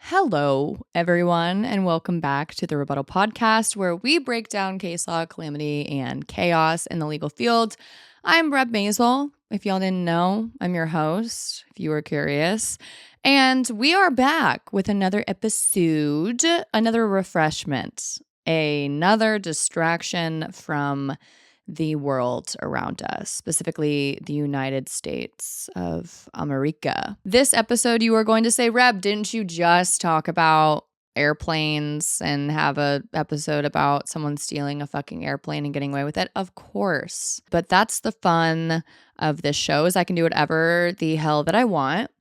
Hello, everyone, and welcome back to the Rebuttal podcast, where we break down case law, calamity, and chaos in the legal field. I'm Reb Maisel. If y'all didn't know, I'm your host, if you were curious. And we are back with another episode, another refreshment, another distraction from the world around us, specifically the United States of America. This episode, you are going to say, Reb, didn't you just talk about airplanes and have a episode about someone stealing a fucking airplane and getting away with it? Of course. But that's the fun of this show, is I can do whatever the hell that I want.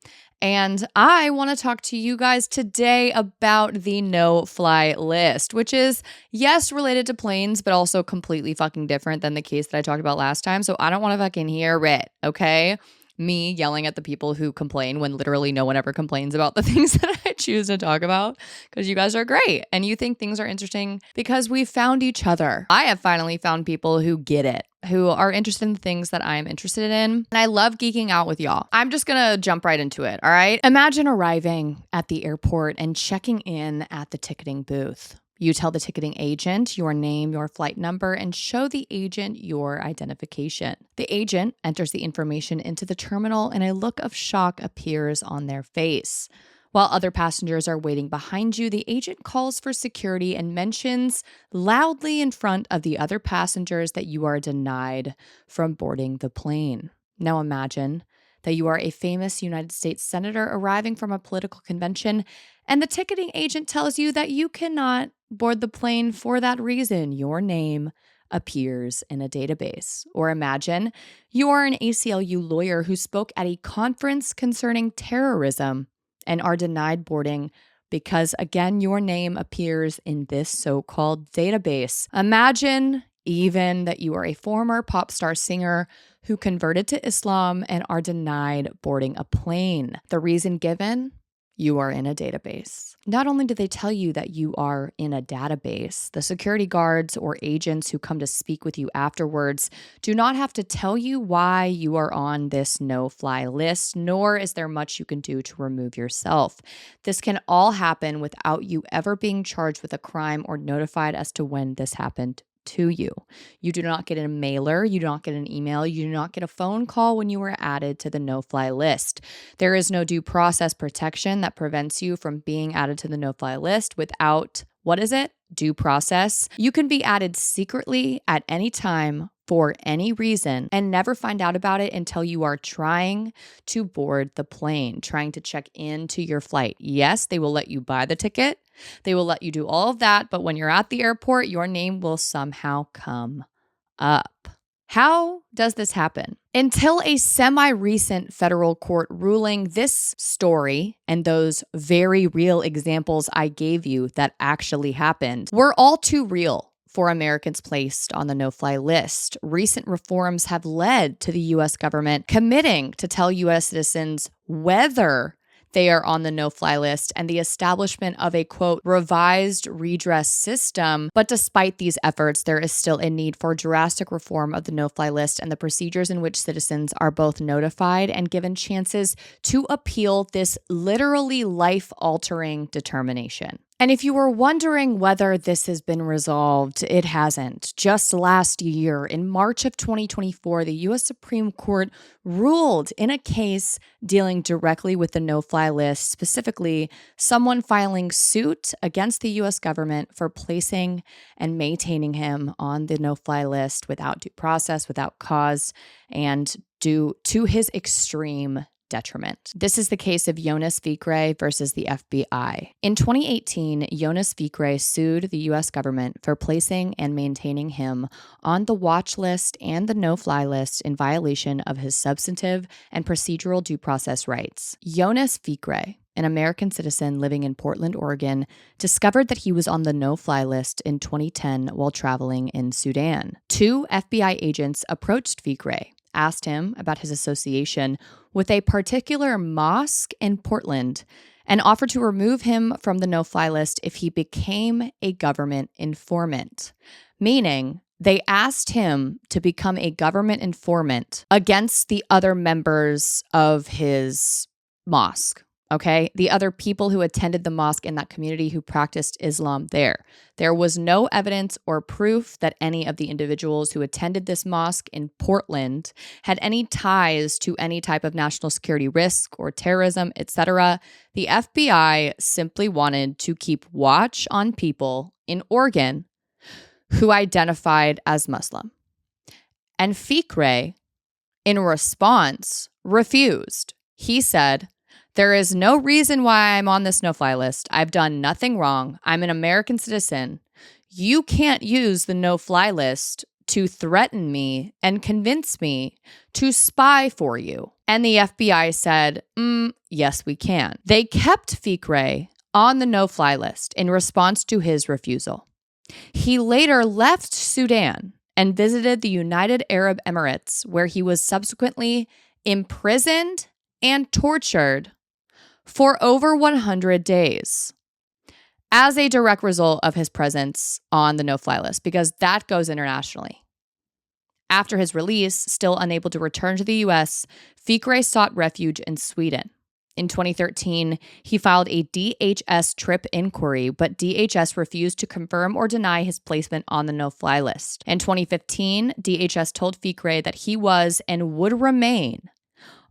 And I want to talk to you guys today about the no-fly list, which is, yes, related to planes, but also completely fucking different than the case that I talked about last time. So I don't want to fucking hear it, okay? Me yelling at the people who complain when literally no one ever complains about the things that I choose to talk about, because you guys are great and you think things are interesting because we found each other. I have finally found people who get it, who are interested in the things that I'm interested in. And I love geeking out with y'all. I'm just gonna jump right into it, all right? Imagine arriving at the airport and checking in at the ticketing booth. You tell the ticketing agent your name, your flight number, and show the agent your identification. The agent enters the information into the terminal and a look of shock appears on their face. While other passengers are waiting behind you, the agent calls for security and mentions loudly in front of the other passengers that you are denied from boarding the plane. Now imagine that you are a famous United States senator arriving from a political convention, and the ticketing agent tells you that you cannot board the plane for that reason. Your name appears in a database. Or imagine you are an ACLU lawyer who spoke at a conference concerning terrorism and are denied boarding because, again, your name appears in this so-called database. Imagine even that you are a former pop star singer who converted to Islam and are denied boarding a plane. The reason given? You are in a database. Not only do they tell you that you are in a database, the security guards or agents who come to speak with you afterwards do not have to tell you why you are on this no-fly list, nor is there much you can do to remove yourself. This can all happen without you ever being charged with a crime or notified as to when this happened to you. You do not get a mailer, you do not get an email, you do not get a phone call when you were added to the no-fly list. There is no due process protection that prevents you from being added to the no-fly list without, what is it? Due process. You can be added secretly at any time for any reason and never find out about it until you are trying to board the plane, trying to check into your flight. Yes, they will let you buy the ticket. They will let you do all of that, but when you're at the airport, your name will somehow come up. How does this happen? Until a semi-recent federal court ruling, this story and those very real examples I gave you that actually happened were all too real for Americans placed on the no-fly list. Recent reforms have led to the U.S. government committing to tell U.S. citizens whether they are on the no-fly list and the establishment of a, quote, revised redress system. But despite these efforts, there is still a need for drastic reform of the no-fly list and the procedures in which citizens are both notified and given chances to appeal this literally life-altering determination. And if you were wondering whether this has been resolved, it hasn't. Just last year, in March of 2024, the U.S. Supreme Court ruled in a case dealing directly with the no-fly list, specifically someone filing suit against the U.S. government for placing and maintaining him on the no-fly list without due process, without cause, and due to his extreme detriment. This is the case of YONAS Fikre versus the FBI. In 2018, YONAS Fikre sued the U.S. government for placing and maintaining him on the watch list and the no-fly list in violation of his substantive and procedural due process rights. YONAS Fikre, an American citizen living in Portland, Oregon, discovered that he was on the no-fly list in 2010 while traveling in Sudan. Two FBI agents approached Fikre, asked him about his association with a particular mosque in Portland, and offered to remove him from the no-fly list if he became a government informant, meaning they asked him to become a government informant against the other members of his mosque. okay? The other people who attended the mosque in that community who practiced Islam there. There was no evidence or proof that any of the individuals who attended this mosque in Portland had any ties to any type of national security risk or terrorism, etc. The FBI simply wanted to keep watch on people in Oregon who identified as Muslim. And Fikre, in response, refused. He said, "There is no reason why I'm on this no-fly list. I've done nothing wrong. I'm an American citizen. You can't use the no-fly list to threaten me and convince me to spy for you." And the FBI said, yes, we can. They kept Fikre on the no-fly list in response to his refusal. He later left Sudan and visited the United Arab Emirates, where he was subsequently imprisoned and tortured for over 100 days as a direct result of his presence on the no-fly list, because that goes internationally. After his release, still unable to return to the U.S., Fikre sought refuge in Sweden. In 2013, he filed a DHS trip inquiry, but DHS refused to confirm or deny his placement on the no-fly list. In 2015, DHS told Fikre that he was and would remain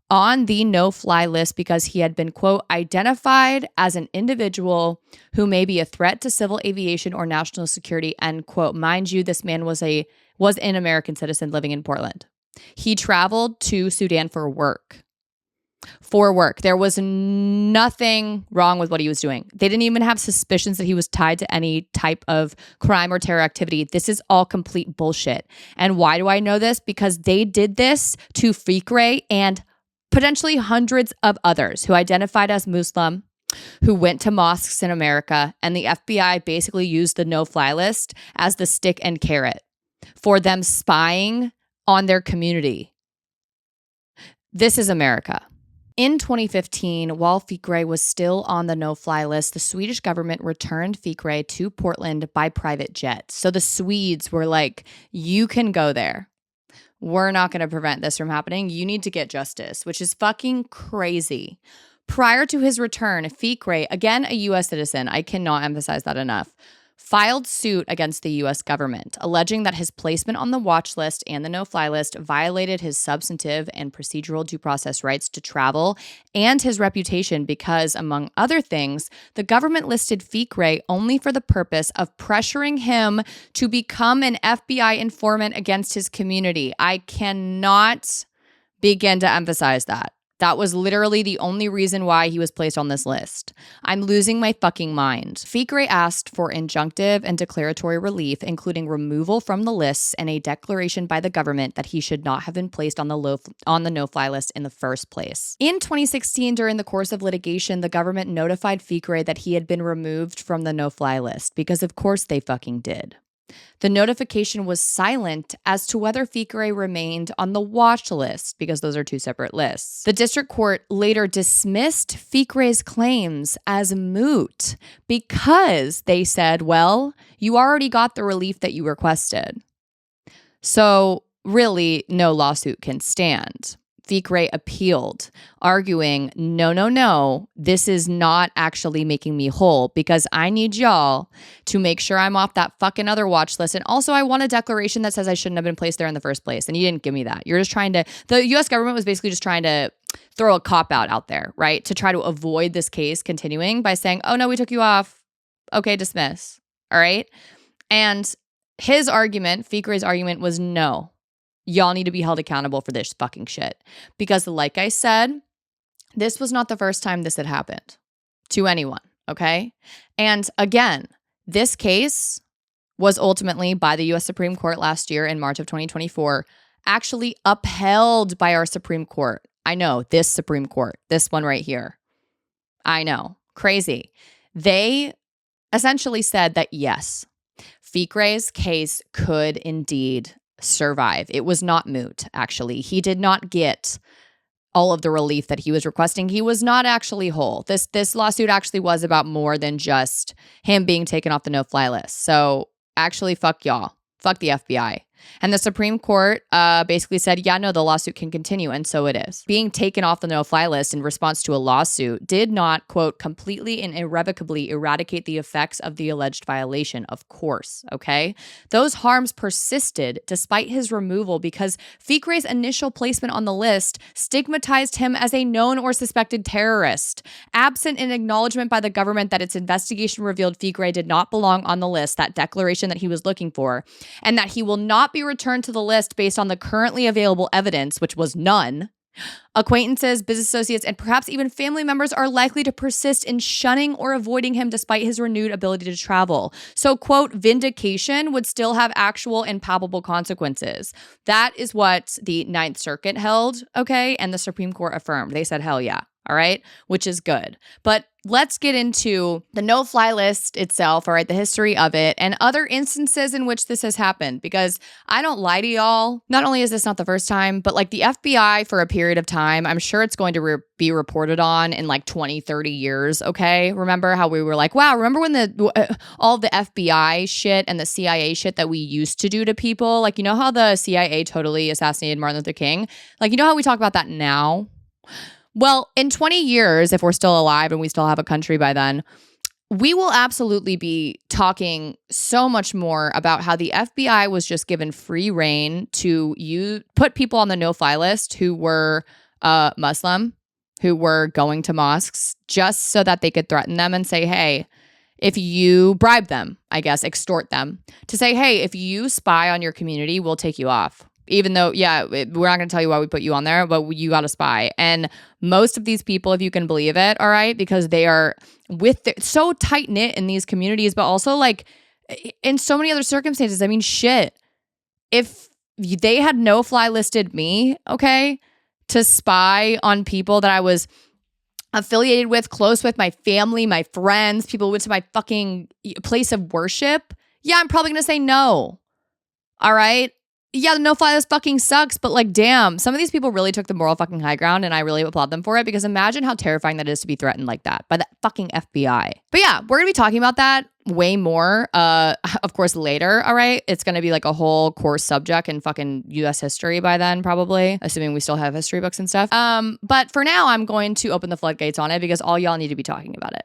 on the no-fly list because he had been, quote, identified as an individual who may be a threat to civil aviation or national security, end quote. Mind you, this man was an American citizen living in Portland. He traveled to Sudan for work. There was nothing wrong with what he was doing. They didn't even have suspicions that he was tied to any type of crime or terror activity. This is all complete bullshit. And why do I know this? Because they did this to Fikre and potentially hundreds of others who identified as Muslim, who went to mosques in America, and the FBI basically used the no-fly list as the stick and carrot for them spying on their community. This is America. In 2015, while Fikre was still on the no-fly list, the Swedish government returned Fikre to Portland by private jet. So the Swedes were like, you can go there. We're not going to prevent this from happening. You need to get justice, which is fucking crazy. Prior to his return, Fikre, again a U.S. citizen, I cannot emphasize that enough, filed suit against the U.S. government, alleging that his placement on the watch list and the no-fly list violated his substantive and procedural due process rights to travel and his reputation because, among other things, the government listed Fikre only for the purpose of pressuring him to become an FBI informant against his community. I cannot begin to emphasize that. That was literally the only reason why he was placed on this list. I'm losing my fucking mind. Fikre asked for injunctive and declaratory relief, including removal from the lists and a declaration by the government that he should not have been placed on the no-fly list in the first place. In 2016, during the course of litigation, the government notified Fikre that he had been removed from the no-fly list, because of course they fucking did. The notification was silent as to whether Fikre remained on the watch list, because those are two separate lists. The district court later dismissed Fikre's claims as moot because they said, well, you already got the relief that you requested. So really, no lawsuit can stand. Fikre appealed, arguing, no, this is not actually making me whole because I need y'all to make sure I'm off that fucking other watch list. And also I want a declaration that says I shouldn't have been placed there in the first place. And you didn't give me that. You're just trying to, the US government was basically just trying to throw a cop-out out there, right? To try to avoid this case continuing by saying, oh no, we took you off. Okay, dismiss. All right. And his argument, Fikre's argument was no. Y'all need to be held accountable for this fucking shit. Because like I said, this was not the first time this had happened to anyone, okay? And again, this case was ultimately by the U.S. Supreme Court last year in March of 2024, actually upheld by our Supreme Court. I know, this Supreme Court, this one right here. I know, crazy. They essentially said that yes, Fikre's case could indeed survive. It was not moot, actually. He did not get all of the relief that he was requesting. He was not actually whole. This lawsuit actually was about more than just him being taken off the no-fly list. So actually, fuck y'all. Fuck the FBI. And the Supreme Court basically said, yeah, no, the lawsuit can continue. And so it is. Being taken off the no-fly list in response to a lawsuit did not, quote, completely and irrevocably eradicate the effects of the alleged violation, of course, okay? Those harms persisted despite his removal because Fikre's initial placement on the list stigmatized him as a known or suspected terrorist. Absent an acknowledgement by the government that its investigation revealed Fikre did not belong on the list, that declaration that he was looking for, and that he will not be returned to the list based on the currently available evidence, which was none, acquaintances, business associates, and perhaps even family members are likely to persist in shunning or avoiding him despite his renewed ability to travel. So, quote, vindication would still have actual and palpable consequences. That is what the Ninth Circuit held, okay? And the Supreme Court affirmed. They said, hell yeah. All right, which is good. But let's get into the no-fly list itself, all right, the history of it, and other instances in which this has happened. Because I don't lie to y'all, not only is this not the first time, but like the FBI for a period of time, I'm sure it's going to be reported on in like 20, 30 years, okay? Remember how we were like, wow, remember when all the FBI shit and the CIA shit that we used to do to people? Like, you know how the CIA totally assassinated Martin Luther King? Like, you know how we talk about that now? Well, in 20 years, if we're still alive and we still have a country by then, we will absolutely be talking so much more about how the FBI was just given free reign to put people on the no-fly list who were Muslim, who were going to mosques, just so that they could threaten them and say, hey, if you bribe them, I guess, extort them, to say, hey, if you spy on your community, we'll take you off. Even though, yeah, we're not going to tell you why we put you on there, but you got to spy. And most of these people, if you can believe it, all right, because they are so tight knit in these communities, but also like in so many other circumstances. I mean, shit, if they had no-fly listed me, okay, to spy on people that I was affiliated with, close with, my family, my friends, people who went to my fucking place of worship, yeah, I'm probably going to say no. All right. Yeah, the no-fly list fucking sucks, but like, damn, some of these people really took the moral fucking high ground, and I really applaud them for it, because imagine how terrifying that is to be threatened like that by the fucking FBI. But yeah, we're gonna be talking about that way more, of course, later, all right? It's gonna be like a whole course subject in fucking US history by then, probably, assuming we still have history books and stuff. But for now, I'm going to open the floodgates on it, because all y'all need to be talking about it.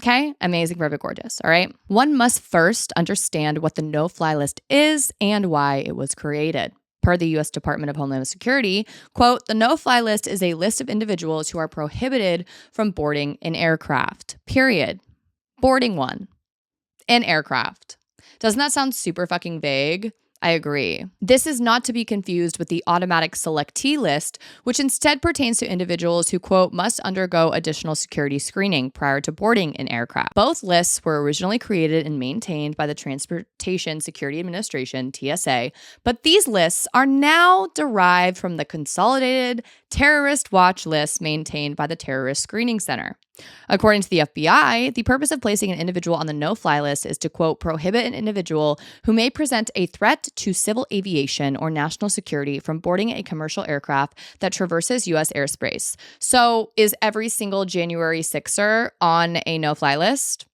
Okay, amazing, perfect, gorgeous, all right? One must first understand what the no-fly list is and why it was created. Per the U.S. Department of Homeland Security, quote, the no-fly list is a list of individuals who are prohibited from boarding an aircraft, period. Boarding one. An aircraft. Doesn't that sound super fucking vague? I agree. This is not to be confused with the automatic selectee list, which instead pertains to individuals who, quote, must undergo additional security screening prior to boarding an aircraft. Both lists were originally created and maintained by the Transportation Security Administration, TSA, but these lists are now derived from the Consolidated Terrorist Watch List maintained by the Terrorist Screening Center. According to the FBI, the purpose of placing an individual on the no-fly list is to, quote, prohibit an individual who may present a threat to civil aviation or national security from boarding a commercial aircraft that traverses U.S. airspace. So is every single January 6er on a no-fly list?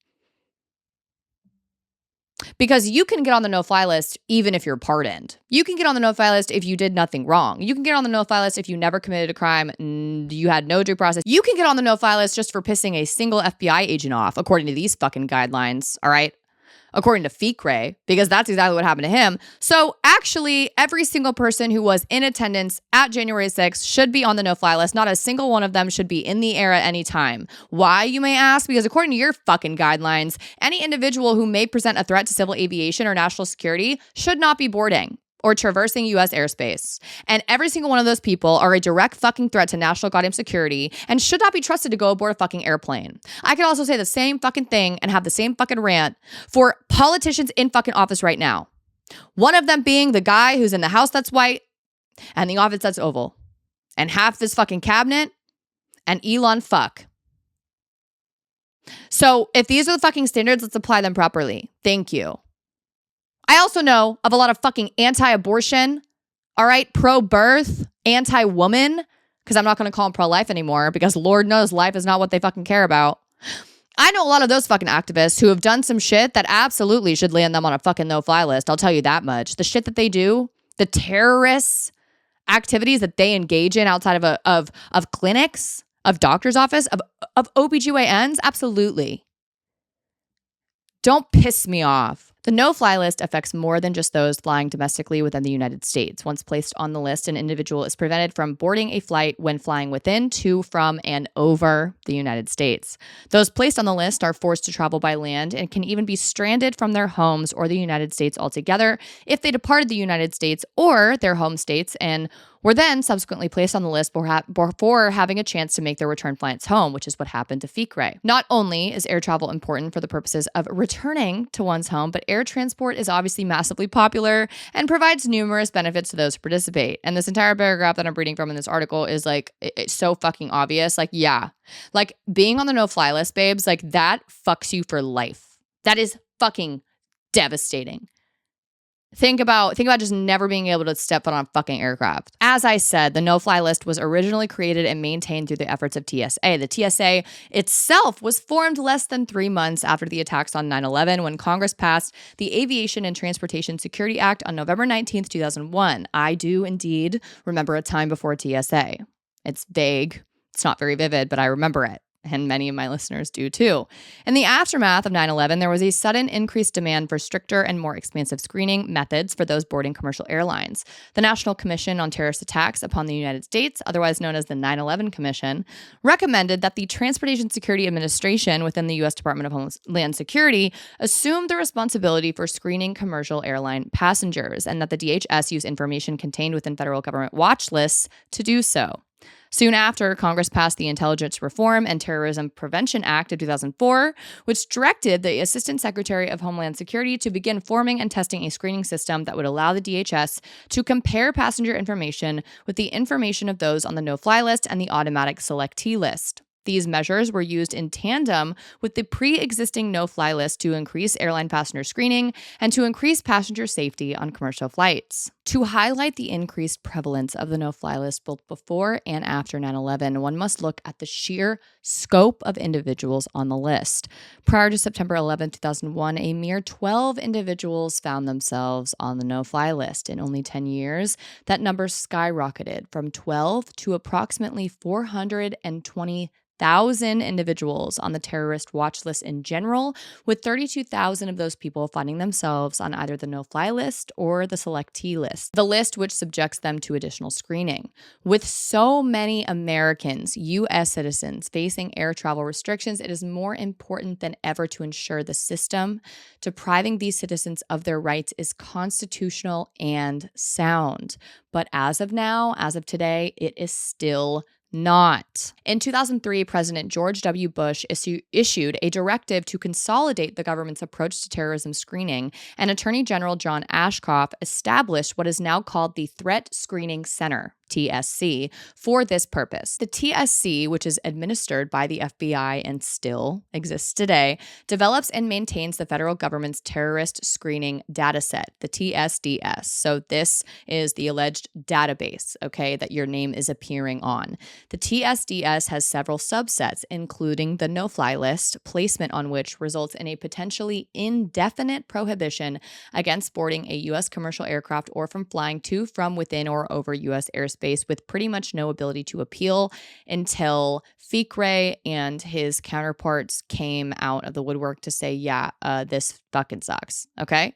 Because you can get on the no-fly list even if you're pardoned. You can get on the no-fly list if you did nothing wrong. You can get on the no-fly list if you never committed a crime and you had no due process. You can get on the no-fly list just for pissing a single FBI agent off, according to these fucking guidelines, all right? According to Fikre, because that's exactly what happened to him. So actually, every single person who was in attendance at January 6th should be on the no-fly list. Not a single one of them should be in the air at any time. Why, you may ask? Because according to your fucking guidelines, any individual who may present a threat to civil aviation or national security should not be boarding or traversing U.S. airspace. And every single one of those people are a direct fucking threat to national goddamn security and should not be trusted to go aboard a fucking airplane. I could also say the same fucking thing and have the same fucking rant for politicians in fucking office right now. One of them being the guy who's in the house that's white and the office that's oval. And half this fucking cabinet and Elon fuck. So if these are the fucking standards, let's apply them properly. Thank you. I also know of a lot of fucking anti-abortion, all right, pro-birth, anti-woman, because I'm not going to call them pro-life anymore, because Lord knows life is not what they fucking care about. I know a lot of those fucking activists who have done some shit that absolutely should land them on a fucking no-fly list. I'll tell you that much. The shit that they do, The terrorists activities that they engage in outside of clinics, of doctor's office, of OBGYNs? Absolutely. Don't piss me off. The no-fly list affects more than just those flying domestically within the United States. Once placed on the list, an individual is prevented from boarding a flight when flying within, to, from, and over the United States. Those placed on the list are forced to travel by land and can even be stranded from their homes or the United States altogether if they departed the United States or their home states and were then subsequently placed on the list before having a chance to make their return flights home, which is what happened to Fikre. Not only is air travel important for the purposes of returning to one's home, but air transport is obviously massively popular and provides numerous benefits to those who participate. And this entire paragraph that I'm reading from in this article is like, it's so fucking obvious. Like, yeah, like being on the no-fly list, babes, like that fucks you for life. That is fucking devastating. Think about just never being able to step foot on a fucking aircraft. As I said, the no-fly list was originally created and maintained through the efforts of TSA. The TSA itself was formed less than 3 months after the attacks on 9/11 when Congress passed the Aviation and Transportation Security Act on November 19th, 2001. I do indeed remember a time before TSA. It's vague. It's not very vivid, but I remember it. And many of my listeners do too. In the aftermath of 9/11, there was a sudden increased demand for stricter and more expansive screening methods for those boarding commercial airlines. The National Commission on Terrorist Attacks upon the United States, otherwise known as the 9/11 Commission, recommended that the Transportation Security Administration within the U.S. Department of Homeland Security assume the responsibility for screening commercial airline passengers, and that the DHS use information contained within federal government watch lists to do so. Soon after, Congress passed the Intelligence Reform and Terrorism Prevention Act of 2004, which directed the Assistant Secretary of Homeland Security to begin forming and testing a screening system that would allow the DHS to compare passenger information with the information of those on the no-fly list and the automatic selectee list. These measures were used in tandem with the pre-existing no-fly list to increase airline passenger screening and to increase passenger safety on commercial flights. To highlight the increased prevalence of the no-fly list both before and after 9/11, one must look at the sheer scope of individuals on the list. Prior to September 11, 2001, a mere 12 individuals found themselves on the no-fly list. In only 10 years, that number skyrocketed from 12 to approximately 420,000 individuals on the terrorist watch list in general, with 32,000 of those people finding themselves on either the no-fly list or the selectee list, the list which subjects them to additional screening. With so many Americans, U.S. citizens, facing air travel restrictions, it is more important than ever to ensure the system depriving these citizens of their rights is constitutional and sound. But as of now, as of today, it is still not. In 2003, President George W. Bush issued a directive to consolidate the government's approach to terrorism screening, and Attorney General John Ashcroft established what is now called the Threat Screening Center, TSC, for this purpose. The TSC, which is administered by the FBI and still exists today, develops and maintains the federal government's terrorist screening dataset, the TSDS. So this is the alleged database, okay, that your name is appearing on. The TSDS has several subsets, including the no-fly list, placement on which results in a potentially indefinite prohibition against boarding a U.S. commercial aircraft or from flying to, from, within, or over U.S. airspace, with pretty much no ability to appeal until Fikre and his counterparts came out of the woodwork to say, yeah, this fucking sucks, okay?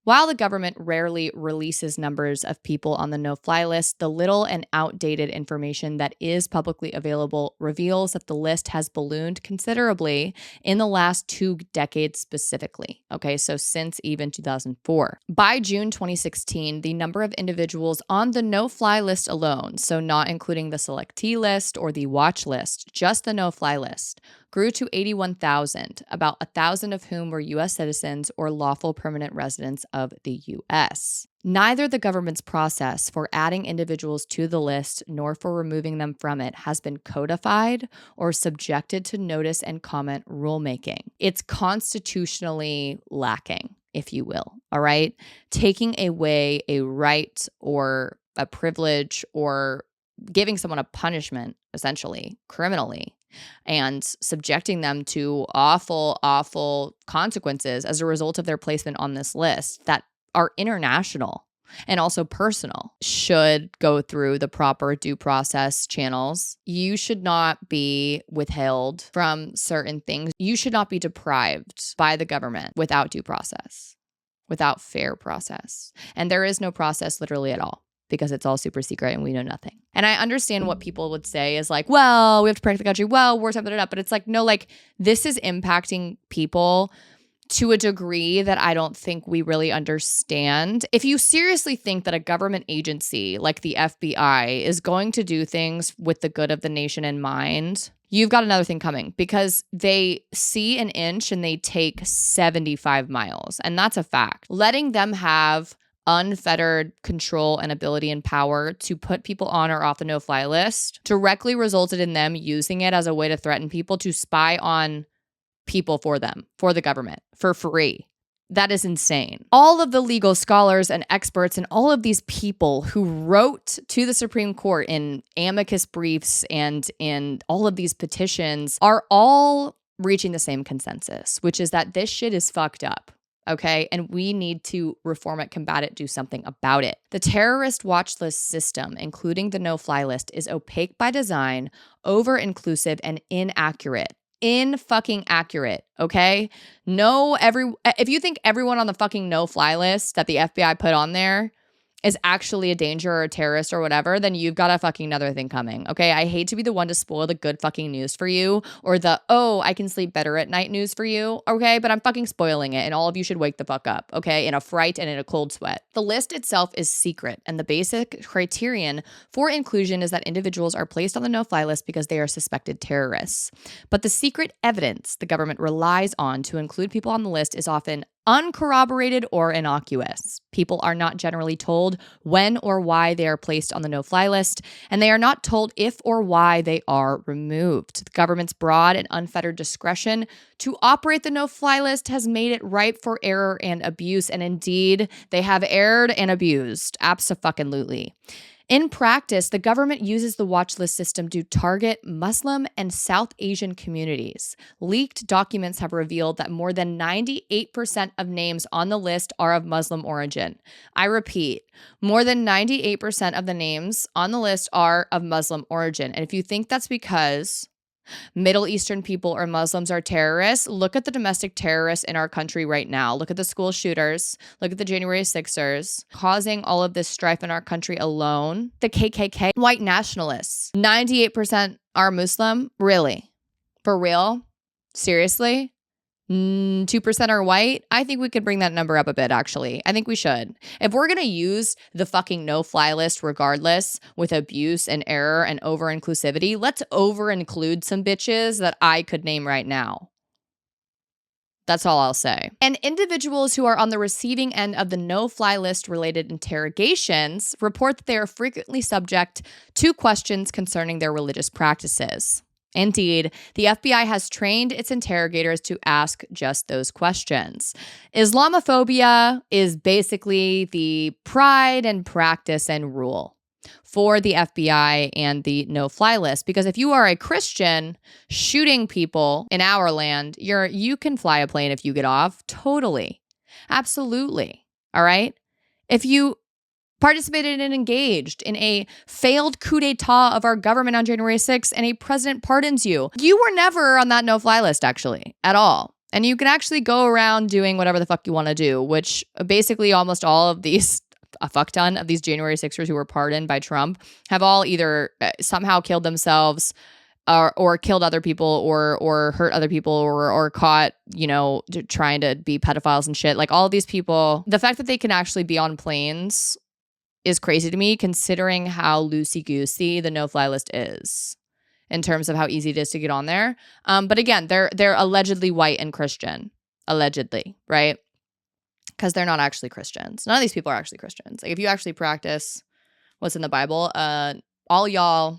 While the government rarely releases numbers of people on the no-fly list, the little and outdated information that is publicly available reveals that the list has ballooned considerably in the last 2 decades specifically. Okay, so since even 2004. By June 2016, the number of individuals on the no-fly list alone, so not including the selectee list or the watch list, just the no-fly list, grew to 81,000, about 1,000 of whom were U.S. citizens or lawful permanent residents of the U.S. Neither the government's process for adding individuals to the list nor for removing them from it has been codified or subjected to notice and comment rulemaking. It's constitutionally lacking, if you will, all right? Taking away a right or a privilege or giving someone a punishment, essentially, criminally, and subjecting them to awful, awful consequences as a result of their placement on this list that are international. and also personal should go through the proper due process channels. You should not be withheld from certain things. You should not be deprived by the government without due process, without fair process. And there is no process literally at all, because it's all super secret and we know nothing. And I understand what people would say is like, well, we have to protect the country. Well, we're something up. But it's like, no, like this is impacting people to a degree that I don't think we really understand. If you seriously think that a government agency like the FBI is going to do things with the good of the nation in mind, you've got another thing coming, because they see an inch and they take 75 miles. And that's a fact. Letting them have unfettered control and ability and power to put people on or off the no-fly list directly resulted in them using it as a way to threaten people to spy on people for them, for the government, for free. That is insane. All of the legal scholars and experts and all of these people who wrote to the Supreme Court in amicus briefs and in all of these petitions are all reaching the same consensus, which is that this shit is fucked up. Okay, and we need to reform it, combat it, do something about it. The terrorist watch list system, including the no-fly list, is opaque by design, over-inclusive, and inaccurate. In-fucking-accurate, okay? If you think everyone on the fucking no-fly list that the FBI put on there is actually a danger or a terrorist or whatever, then you've got a fucking another thing coming, okay? I hate to be the one to spoil the good fucking news for you, or the, oh, I can sleep better at night news for you, okay? But I'm fucking spoiling it, and all of you should wake the fuck up, okay? In a fright and in a cold sweat. The list itself is secret, and the basic criterion for inclusion is that individuals are placed on the no-fly list because they are suspected terrorists. But the secret evidence the government relies on to include people on the list is often uncorroborated or innocuous. People are not generally told when or why they are placed on the no-fly list, and they are not told if or why they are removed. The government's broad and unfettered discretion to operate the no-fly list has made it ripe for error and abuse, and indeed, they have erred and abused. Abso-fucking-lutely. In practice, the government uses the watch list system to target Muslim and South Asian communities. Leaked documents have revealed that more than 98% of names on the list are of Muslim origin. I repeat, more than 98% of the names on the list are of Muslim origin. And if you think that's because Middle Eastern people or Muslims are terrorists, look at the domestic terrorists in our country right now. Look at the school shooters. Look at the January 6ers causing all of this strife in our country alone. The KKK, white nationalists, 98% are Muslim? Really? For real? Seriously? 2% are white? I think we could bring that number up a bit, actually. I think we should. If we're going to use the fucking no-fly list regardless with abuse and error and over-inclusivity, let's over-include some bitches that I could name right now. That's all I'll say. And individuals who are on the receiving end of the no-fly list related interrogations report that they are frequently subject to questions concerning their religious practices. Indeed, the FBI has trained its interrogators to ask just those questions. Islamophobia is basically the pride and practice and rule for the FBI and the no-fly list. Because if you are a Christian shooting people in our land, you can fly a plane if you get off. Totally. Absolutely. All right? If you participated and engaged in a failed coup d'etat of our government on January 6th and a president pardons you, you were never on that no-fly list, actually, at all. And you can actually go around doing whatever the fuck you want to do, which basically almost all of these, a fuck ton of these January 6ers who were pardoned by Trump have all either somehow killed themselves or killed other people or hurt other people or caught, trying to be pedophiles and shit. Like all of these people, the fact that they can actually be on planes is crazy to me, considering how loosey-goosey the no-fly list is in terms of how easy it is to get on there. But again, they're allegedly white and Christian. Allegedly, right? Because they're not actually Christians. None of these people are actually Christians. Like if you actually practice what's in the Bible, all y'all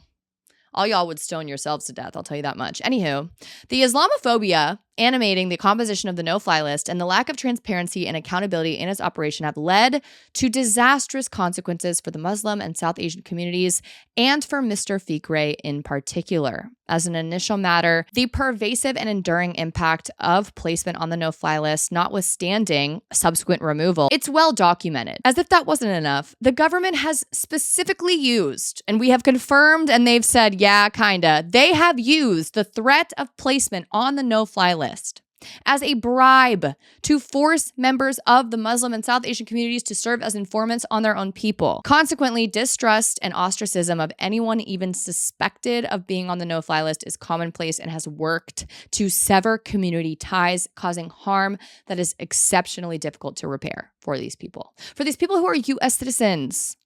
would stone yourselves to death. I'll tell you that much. Anywho, the Islamophobia animating the composition of the no-fly list and the lack of transparency and accountability in its operation have led to disastrous consequences for the Muslim and South Asian communities and for Mr. Fikre in particular. As an initial matter, the pervasive and enduring impact of placement on the no-fly list, notwithstanding subsequent removal, it's well documented. As if that wasn't enough, the government has specifically used, and we have confirmed and they've said, yeah, kinda, they have used the threat of placement on the no-fly list as a bribe to force members of the Muslim and South Asian communities to serve as informants on their own people. Consequently, distrust and ostracism of anyone even suspected of being on the no-fly list is commonplace and has worked to sever community ties, causing harm that is exceptionally difficult to repair for these people. For these people who are U.S. citizens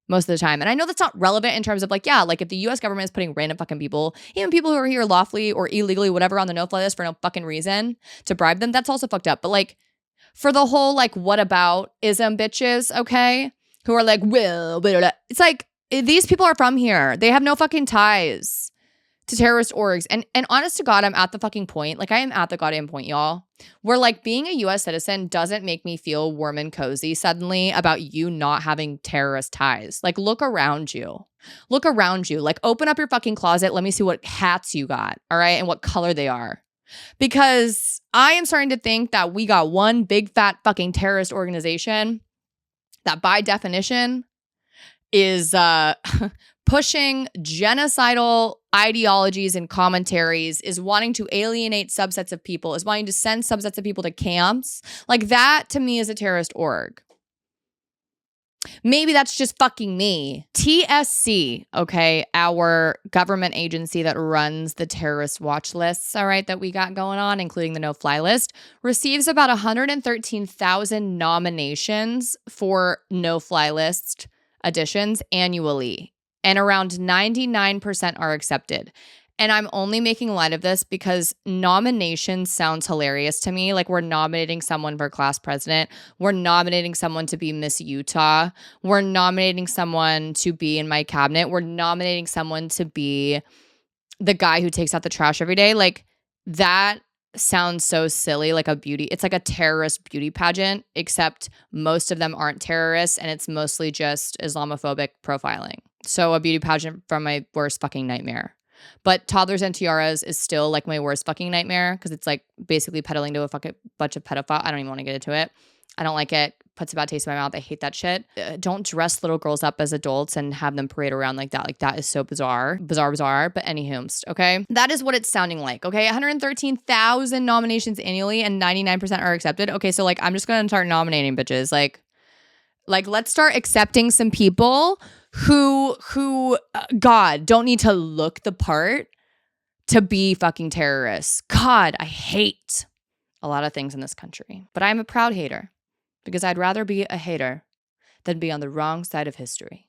most of the time. And I know that's not relevant in terms of like, yeah, like if the US government is putting random fucking people, even people who are here lawfully or illegally, whatever, on the no-fly list for no fucking reason to bribe them, that's also fucked up. But like for the whole like what about ism bitches, okay, who are like, well, it's like these people are from here. They have no fucking ties to terrorist orgs. And honest to God, I'm at the fucking point, like I am at the goddamn point, y'all, where like being a US citizen doesn't make me feel warm and cozy suddenly about you not having terrorist ties. Like look around you. Look around you. Like open up your fucking closet. Let me see what hats you got, all right, and what color they are. Because I am starting to think that we got one big fat fucking terrorist organization that by definition is pushing genocidal ideologies and commentaries, is wanting to alienate subsets of people, is wanting to send subsets of people to camps. Like that to me is a terrorist org. Maybe that's just fucking me. TSC, okay, our government agency that runs the terrorist watch lists, all right, that we got going on, including the no-fly list, receives about 113,000 nominations for no-fly list additions annually. And around 99% are accepted. And I'm only making light of this because nomination sounds hilarious to me. Like we're nominating someone for class president. We're nominating someone to be Miss Utah. We're nominating someone to be in my cabinet. We're nominating someone to be the guy who takes out the trash every day. Like that sounds so silly, like a beauty. It's like a terrorist beauty pageant, except most of them aren't terrorists and it's mostly just Islamophobic profiling. So a beauty pageant from my worst fucking nightmare. But Toddlers and Tiaras is still like my worst fucking nightmare because it's like basically peddling to a fucking bunch of pedophiles. I don't even want to get into it. I don't like it. Puts a bad taste in my mouth. I hate that shit. Don't dress little girls up as adults and have them parade around like that. Like that is so bizarre. Bizarre. But anywho, okay? That is what it's sounding like, okay? 113,000 nominations annually and 99% are accepted. Okay, so like I'm just going to start nominating bitches. Like let's start accepting some people who God, don't need to look the part to be fucking terrorists. God, I hate a lot of things in this country. But I'm a proud hater because I'd rather be a hater than be on the wrong side of history.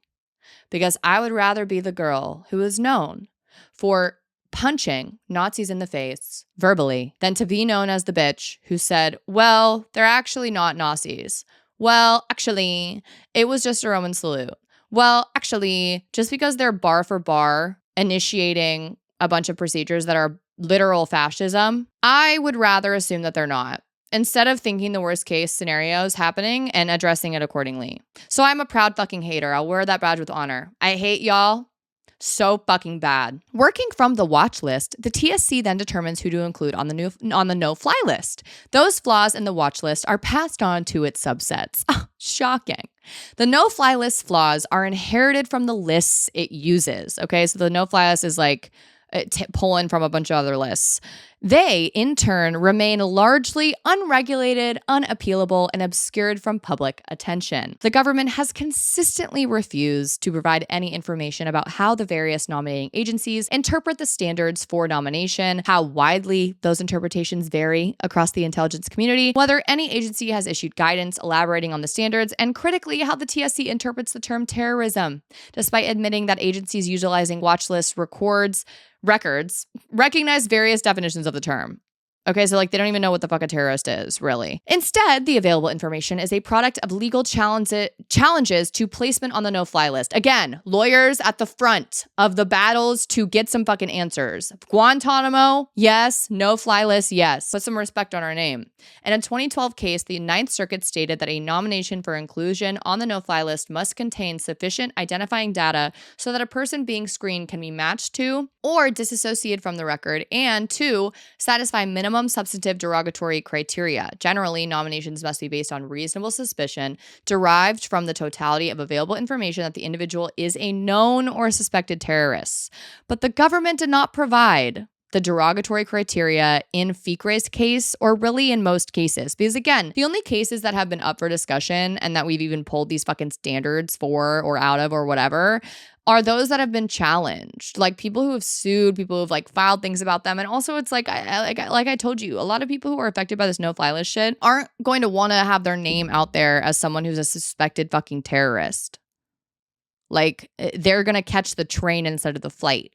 Because I would rather be the girl who is known for punching Nazis in the face verbally than to be known as the bitch who said, well, they're actually not Nazis. Well, actually, it was just a Roman salute. Well, actually, just because they're bar for bar initiating a bunch of procedures that are literal fascism, I would rather assume that they're not, instead of thinking the worst case scenarios happening and addressing it accordingly. So I'm a proud fucking hater. I'll wear that badge with honor. I hate y'all so fucking bad. Working from the watch list, the TSC then determines who to include on the no-fly list. Those flaws in the watch list are passed on to its subsets. Shocking. The no-fly list flaws are inherited from the lists it uses. Okay, so the no-fly list is like pulling from a bunch of other lists. They, in turn, remain largely unregulated, unappealable, and obscured from public attention. The government has consistently refused to provide any information about how the various nominating agencies interpret the standards for nomination, how widely those interpretations vary across the intelligence community, whether any agency has issued guidance elaborating on the standards, and critically, how the TSC interprets the term terrorism, despite admitting that agencies utilizing watch lists records recognize various definitions of the term. Okay, so like they don't even know what the fuck a terrorist is, really. Instead, the available information is a product of legal challenges to placement on the no-fly list. Again, lawyers at the front of the battles to get some fucking answers. Guantanamo, yes. No-fly list, yes. Put some respect on our name. In a 2012 case, the Ninth Circuit stated that a nomination for inclusion on the no-fly list must contain sufficient identifying data so that a person being screened can be matched to or disassociated from the record, and 2, satisfy minimum substantive derogatory criteria. Generally, nominations must be based on reasonable suspicion derived from the totality of available information that the individual is a known or suspected terrorist. But the government did not provide the derogatory criteria in Fikre's case, or really in most cases. Because again, the only cases that have been up for discussion and that we've even pulled these fucking standards for or out of or whatever are those that have been challenged. Like people who have sued, people who have like filed things about them. And also it's like I told you, a lot of people who are affected by this no-fly list shit aren't going to want to have their name out there as someone who's a suspected fucking terrorist. Like they're going to catch the train instead of the flight,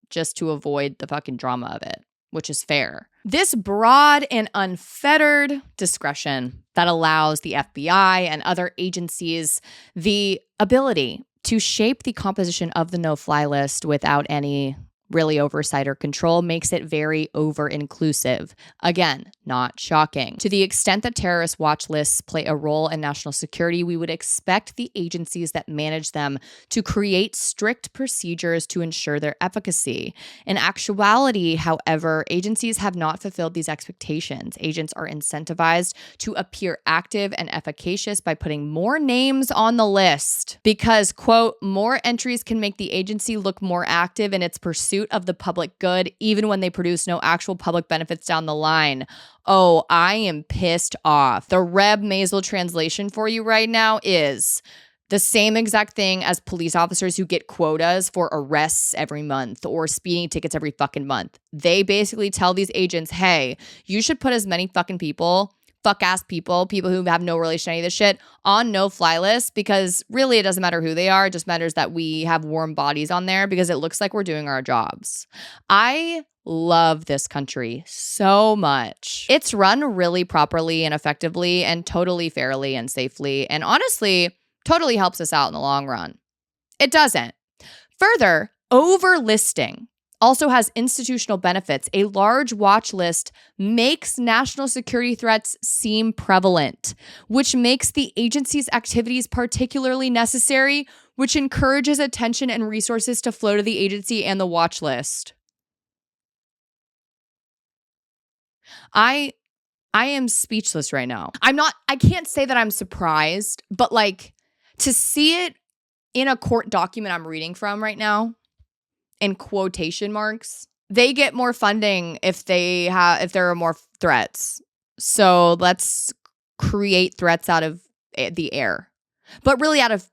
just to avoid the fucking drama of it, which is fair. This broad and unfettered discretion that allows the FBI and other agencies the ability to shape the composition of the no-fly list without any really oversight or control makes it very over-inclusive. Again, not shocking. To the extent that terrorist watch lists play a role in national security, we would expect the agencies that manage them to create strict procedures to ensure their efficacy. In actuality, however, agencies have not fulfilled these expectations. Agents are incentivized to appear active and efficacious by putting more names on the list because, quote, more entries can make the agency look more active in its pursuit of the public good, even when they produce no actual public benefits down the line. Oh, I am pissed off. The Reb Maisel translation for you right now is the same exact thing as police officers who get quotas for arrests every month or speeding tickets every fucking month. They basically tell these agents, hey, you should put as many fucking fuck-ass people who have no relation to any of this shit, on no-fly lists, because really it doesn't matter who they are. It just matters that we have warm bodies on there because it looks like we're doing our jobs. I love this country so much. It's run really properly and effectively and totally fairly and safely, and honestly, totally helps us out in the long run. It doesn't. Further, overlisting also has institutional benefits. A large watch list makes national security threats seem prevalent, which makes the agency's activities particularly necessary, which encourages attention and resources to flow to the agency and the watch list. I am speechless right now. I can't say that I'm surprised, but like to see it in a court document I'm reading from right now, in quotation marks, they get more funding if there are more threats. So let's create threats out of the air, but really out of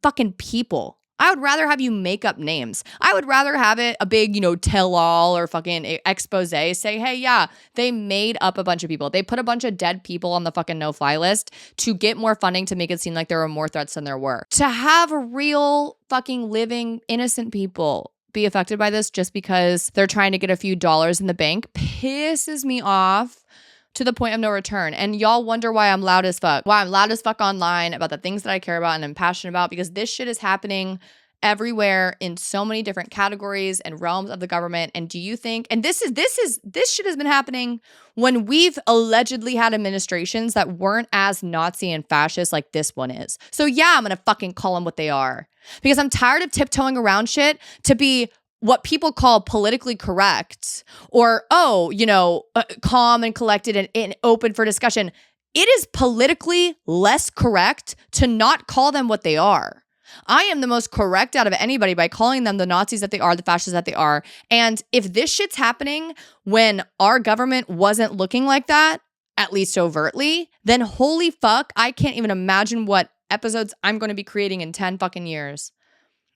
fucking people. I would rather have you make up names. I would rather have it a big, tell-all or fucking expose. Say, hey, yeah, they made up a bunch of people. They put a bunch of dead people on the fucking no-fly list to get more funding to make it seem like there were more threats than there were. To have real fucking living innocent people be affected by this just because they're trying to get a few dollars in the bank pisses me off to the point of no return. And y'all wonder why I'm loud as fuck. Why I'm loud as fuck online about the things that I care about and I'm passionate about, because this shit is happening everywhere in so many different categories and realms of the government. And do you think, and this shit has been happening when we've allegedly had administrations that weren't as Nazi and fascist like this one is. So yeah, I'm gonna fucking call them what they are, because I'm tired of tiptoeing around shit to be what people call politically correct or, calm and collected and open for discussion. It is politically less correct to not call them what they are. I am the most correct out of anybody by calling them the Nazis that they are, the fascists that they are. And if this shit's happening when our government wasn't looking like that, at least overtly, then holy fuck, I can't even imagine what episodes I'm going to be creating in 10 fucking years.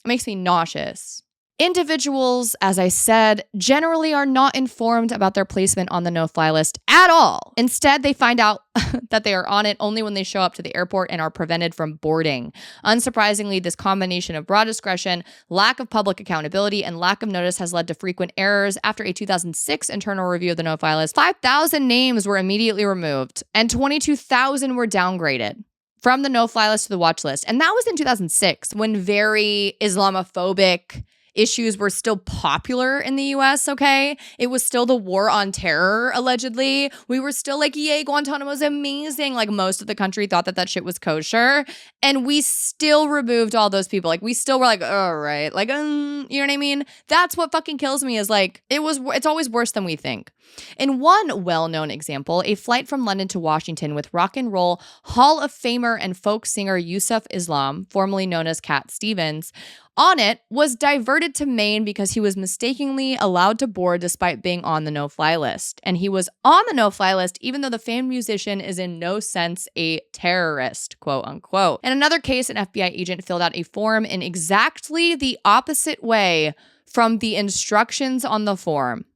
It makes me nauseous. Individuals, as I said, generally are not informed about their placement on the no-fly list at all. Instead, they find out that they are on it only when they show up to the airport and are prevented from boarding. Unsurprisingly, this combination of broad discretion, lack of public accountability, and lack of notice has led to frequent errors. After a 2006 internal review of the no-fly list, 5,000 names were immediately removed and 22,000 were downgraded from the no-fly list to the watch list. And that was in 2006, when very Islamophobic issues were still popular in the US, okay? It was still the war on terror, allegedly. We were still like, yay, Guantanamo's amazing. Like, most of the country thought that shit was kosher. And we still removed all those people. Like, we still were like, all right. Like, you know what I mean? That's what fucking kills me, is like, it's always worse than we think. In one well-known example, a flight from London to Washington with rock and roll Hall of Famer and folk singer Yusuf Islam, formerly known as Cat Stevens, on it was diverted to Maine because he was mistakenly allowed to board despite being on the no-fly list. And he was on the no-fly list even though the famed musician is in no sense a terrorist, quote unquote. In another case, an FBI agent filled out a form in exactly the opposite way from the instructions on the form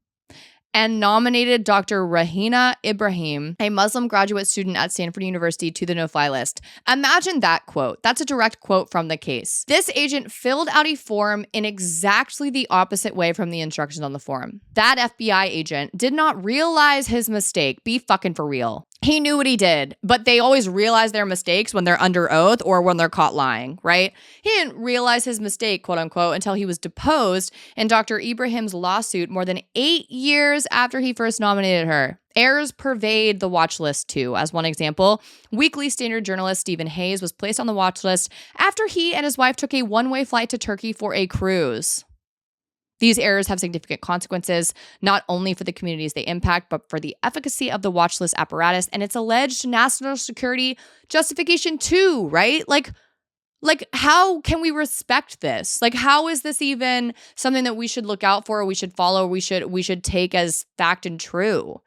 and nominated Dr. Rahina Ibrahim, a Muslim graduate student at Stanford University, to the no-fly list. Imagine that quote. That's a direct quote from the case. This agent filled out a form in exactly the opposite way from the instructions on the form. That FBI agent did not realize his mistake. Be fucking for real. He knew what he did, but they always realize their mistakes when they're under oath or when they're caught lying, right? He didn't realize his mistake, quote unquote, until he was deposed in Dr. Ibrahim's lawsuit more than 8 years after he first nominated her. Errors pervade the watch list too. As one example, Weekly Standard journalist Stephen Hayes was placed on the watch list after he and his wife took a one-way flight to Turkey for a cruise. These errors have significant consequences, not only for the communities they impact, but for the efficacy of the watch list apparatus and its alleged national security justification too, right? Like how can we respect this? Like, how is this even something that we should look out for, or we should follow, or we should take as fact and true?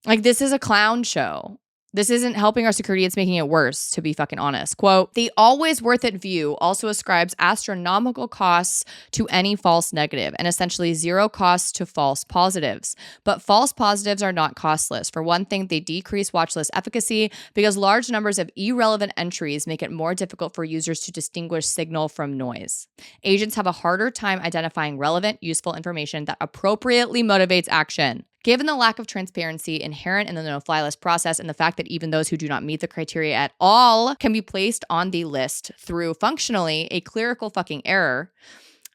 Like, this is a clown show. This isn't helping our security, it's making it worse, to be fucking honest. Quote, the always worth it view also ascribes astronomical costs to any false negative and essentially zero costs to false positives. But false positives are not costless. For one thing, they decrease watchlist efficacy because large numbers of irrelevant entries make it more difficult for users to distinguish signal from noise. Agents have a harder time identifying relevant, useful information that appropriately motivates action. Given the lack of transparency inherent in the no-fly list process and the fact that even those who do not meet the criteria at all can be placed on the list through functionally a clerical fucking error,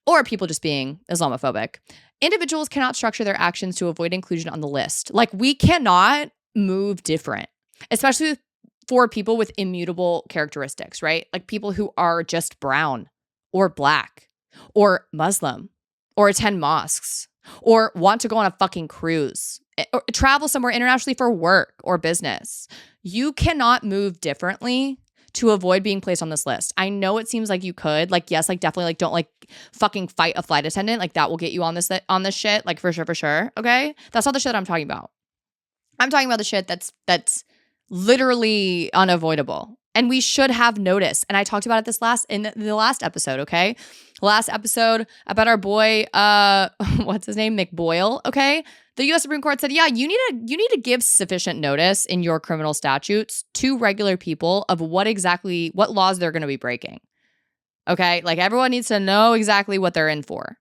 or people just being Islamophobic, individuals cannot structure their actions to avoid inclusion on the list. Like, we cannot move different, especially for people with immutable characteristics, right? Like people who are just brown or black or Muslim or attend mosques or want to go on a fucking cruise or travel somewhere internationally for work or business. You cannot move differently to avoid being placed on this list. I know it seems like you could, like, yes, like definitely, like, don't like fucking fight a flight attendant. Like, that will get you on this shit, like, for sure. Okay. That's not the shit that I'm talking about. I'm talking about the shit that's literally unavoidable. And we should have noticed. And I talked about it in the last episode, okay? Last episode about our boy, what's his name? McBoyle, okay? The U.S. Supreme Court said, yeah, you need to give sufficient notice in your criminal statutes to regular people of what laws they're going to be breaking, okay? Like, everyone needs to know exactly what they're in for.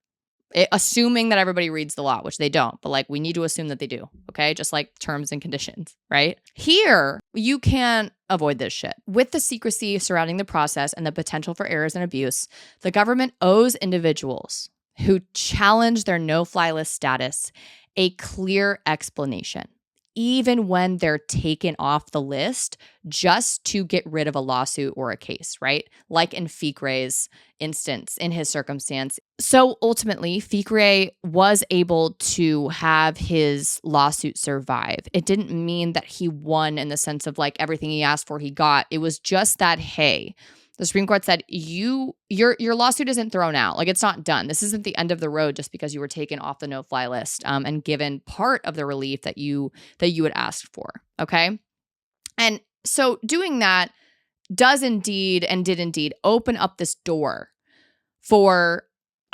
Assuming that everybody reads the law, which they don't, but like, we need to assume that they do, okay? Just like terms and conditions, right? Here, you can't avoid this shit. With the secrecy surrounding the process and the potential for errors and abuse, the government owes individuals who challenge their no-fly list status a clear explanation, even when they're taken off the list just to get rid of a lawsuit or a case, right? Like in Fikre's instance, in his circumstance. So ultimately, Fikre was able to have his lawsuit survive. It didn't mean that he won in the sense of like everything he asked for, he got. It was just that, hey, the Supreme Court said, your lawsuit isn't thrown out. Like, it's not done. This isn't the end of the road just because you were taken off the no-fly list and given part of the relief that you had asked for, okay? And so doing that did indeed open up this door for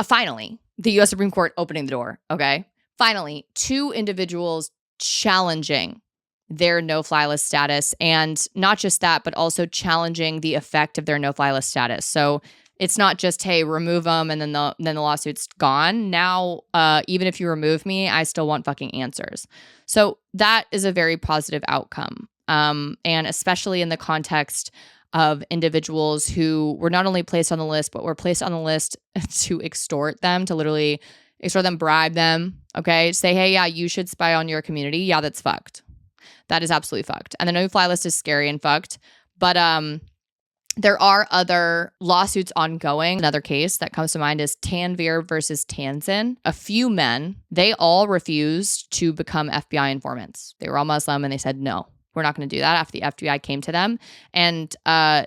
finally the U.S. Supreme Court opening the door, okay? Finally, 2 individuals challenging their no-fly list status, and not just that, but also challenging the effect of their no-fly list status. So it's not just, hey, remove them and then the lawsuit's gone. Now, even if you remove me, I still want fucking answers. So that is a very positive outcome, and especially in the context of individuals who were not only placed on the list, but were placed on the list to extort them, to literally extort them, bribe them, okay? Say, hey, yeah, you should spy on your community. Yeah, that's fucked. That is absolutely fucked. And the no-fly list is scary and fucked. But there are other lawsuits ongoing. Another case that comes to mind is Tanvir versus TANZIN. A few men, they all refused to become FBI informants. They were all Muslim and they said, no, we're not going to do that after the FBI came to them. And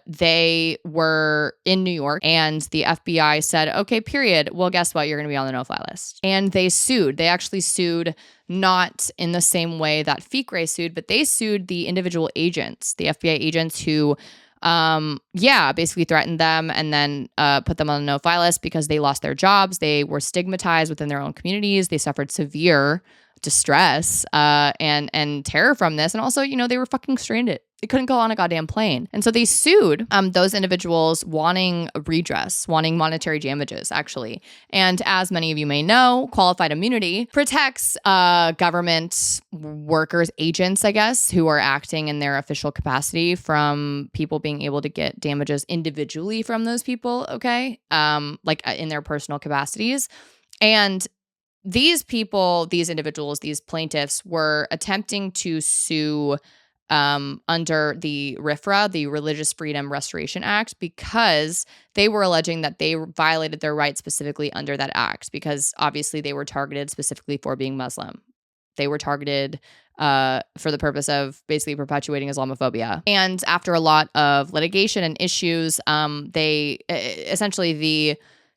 they were in New York and the FBI said, okay, period. Well, guess what? You're going to be on the no-fly list. And they sued. They actually sued not in the same way that Fikre sued, but they sued the individual agents, the FBI agents who basically threatened them and then put them on the no-fly list because they lost their jobs. They were stigmatized within their own communities. They suffered severe distress and terror from this. And also, they were fucking stranded. They couldn't go on a goddamn plane. And so they sued those individuals wanting redress, wanting monetary damages, actually. And as many of you may know, qualified immunity protects government workers, agents, I guess, who are acting in their official capacity from people being able to get damages individually from those people, okay? Like in their personal capacities. And these people, these individuals, these plaintiffs were attempting to sue under the RFRA, the Religious Freedom Restoration Act, because they were alleging that they violated their rights specifically under that act, because obviously they were targeted specifically for being Muslim. They were targeted for the purpose of basically perpetuating Islamophobia. And after a lot of litigation and issues, they essentially the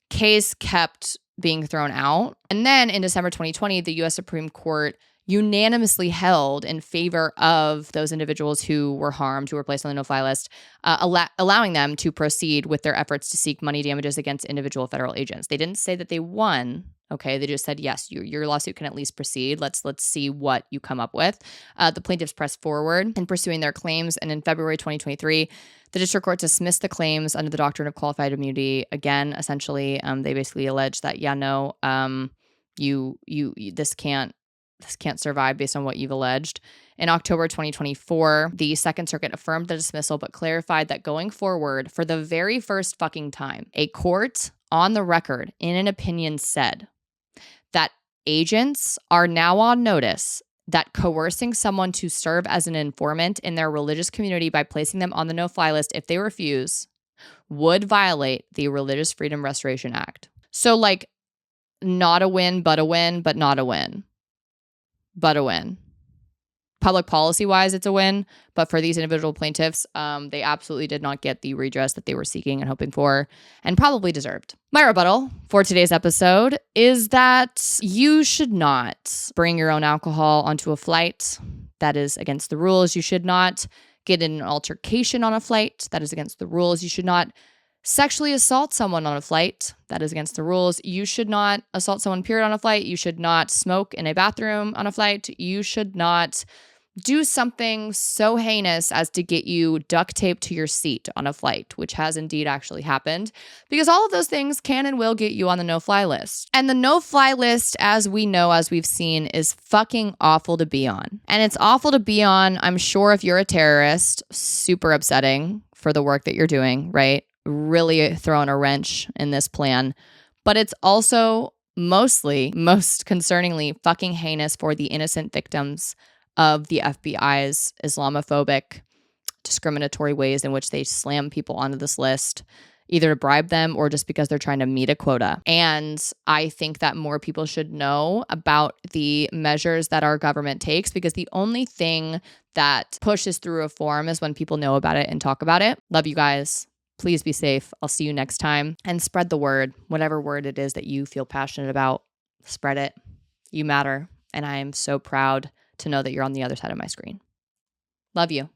case kept being thrown out. And then in December 2020, the U.S. Supreme Court unanimously held in favor of those individuals who were harmed, who were placed on the no-fly list, allowing them to proceed with their efforts to seek money damages against individual federal agents. They didn't say that they won. Okay, they just said, yes, your lawsuit can at least proceed. Let's see what you come up with. The plaintiffs pressed forward in pursuing their claims, and in February 2023, the district court dismissed the claims under the doctrine of qualified immunity. Again, essentially, they basically alleged that, this can't survive based on what you've alleged. In October 2024, the Second Circuit affirmed the dismissal, but clarified that going forward, for the very first fucking time, a court on the record in an opinion said that agents are now on notice that coercing someone to serve as an informant in their religious community by placing them on the no-fly list if they refuse would violate the Religious Freedom Restoration Act. So, like, not a win, but not a win. But a win. Public policy-wise, it's a win, but for these individual plaintiffs, they absolutely did not get the redress that they were seeking and hoping for, and probably deserved. My rebuttal for today's episode is that you should not bring your own alcohol onto a flight. That is against the rules. You should not get in an altercation on a flight. That is against the rules. You should not sexually assault someone on a flight. That is against the rules. You should not assault someone, period, on a flight. You should not smoke in a bathroom on a flight. You should not do something so heinous as to get you duct taped to your seat on a flight, which has indeed actually happened, because all of those things can and will get you on the no-fly list. And the no-fly list, as we know, as we've seen, is fucking awful to be on. And it's awful to be on, I'm sure, if you're a terrorist, super upsetting for the work that you're doing, right? Really throwing a wrench in this plan. But it's also most concerningly, fucking heinous for the innocent victims of the FBI's Islamophobic, discriminatory ways in which they slam people onto this list, either to bribe them or just because they're trying to meet a quota. And I think that more people should know about the measures that our government takes, because the only thing that pushes through reform is when people know about it and talk about it. Love you guys. Please be safe. I'll see you next time. And spread the word. Whatever word it is that you feel passionate about, spread it. You matter. And I am so proud to know that you're on the other side of my screen. Love you.